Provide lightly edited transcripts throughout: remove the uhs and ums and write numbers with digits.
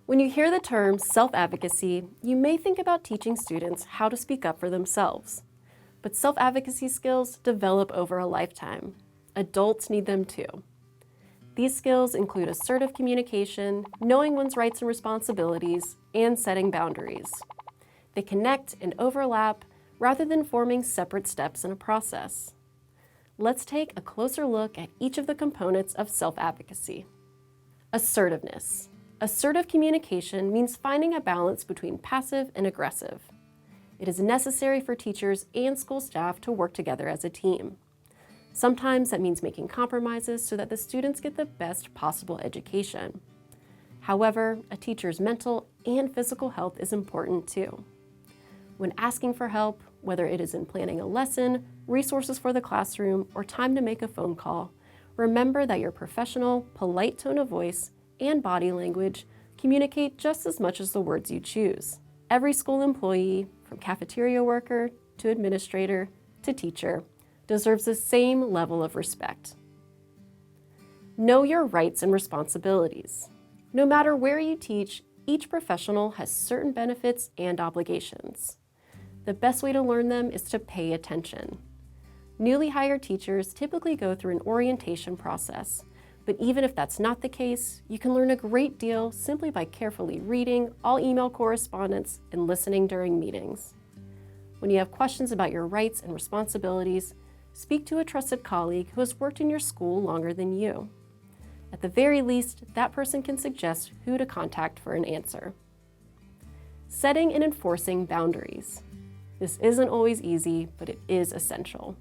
When you hear the term self-advocacy, you may think about teaching students how to speak up for themselves. But self-advocacy skills develop over a lifetime. Adults need them too. These skills include assertive communication, knowing one's rights and responsibilities, and setting boundaries. They connect and overlap rather than forming separate steps in a process. Let's take a closer look at each of the components of self-advocacy. Assertiveness. Assertive communication means finding a balance between passive and aggressive. It is necessary for teachers and school staff to work together as a team. Sometimes that means making compromises so that the students get the best possible education. However, a teacher's mental and physical health is important too. When asking for help, whether it is in planning a lesson, resources for the classroom, or time to make a phone call, remember that your professional, polite tone of voice and body language communicate just as much as the words you choose. Every school employee, from cafeteria worker to administrator to teacher, deserves the same level of respect. Know your rights and responsibilities. No matter where you teach, each professional has certain benefits and obligations. The best way to learn them is to pay attention. Newly hired teachers typically go through an orientation process, but even if that's not the case, you can learn a great deal simply by carefully reading all email correspondence and listening during meetings. When you have questions about your rights and responsibilities, speak to a trusted colleague who has worked in your school longer than you. At the very least, that person can suggest who to contact for an answer. Setting and enforcing boundaries. This isn't always easy, but it is essential.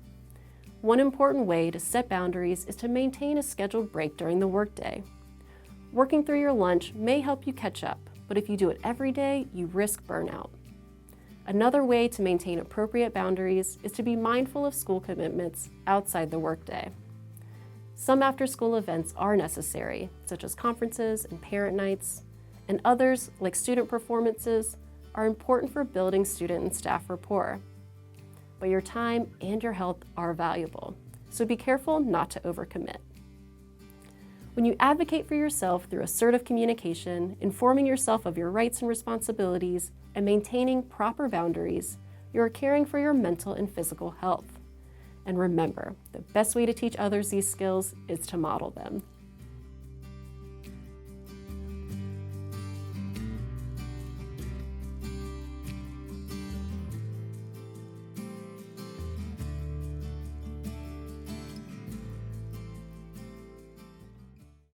One important way to set boundaries is to maintain a scheduled break during the workday. Working through your lunch may help you catch up, but if you do it every day, you risk burnout. Another way to maintain appropriate boundaries is to be mindful of school commitments outside the workday. Some after-school events are necessary, such as conferences and parent nights, and others, like student performances, are important for building student and staff rapport. But your time and your health are valuable, so be careful not to overcommit. When you advocate for yourself through assertive communication, informing yourself of your rights and responsibilities, and maintaining proper boundaries, you are caring for your mental and physical health. And remember, the best way to teach others these skills is to model them.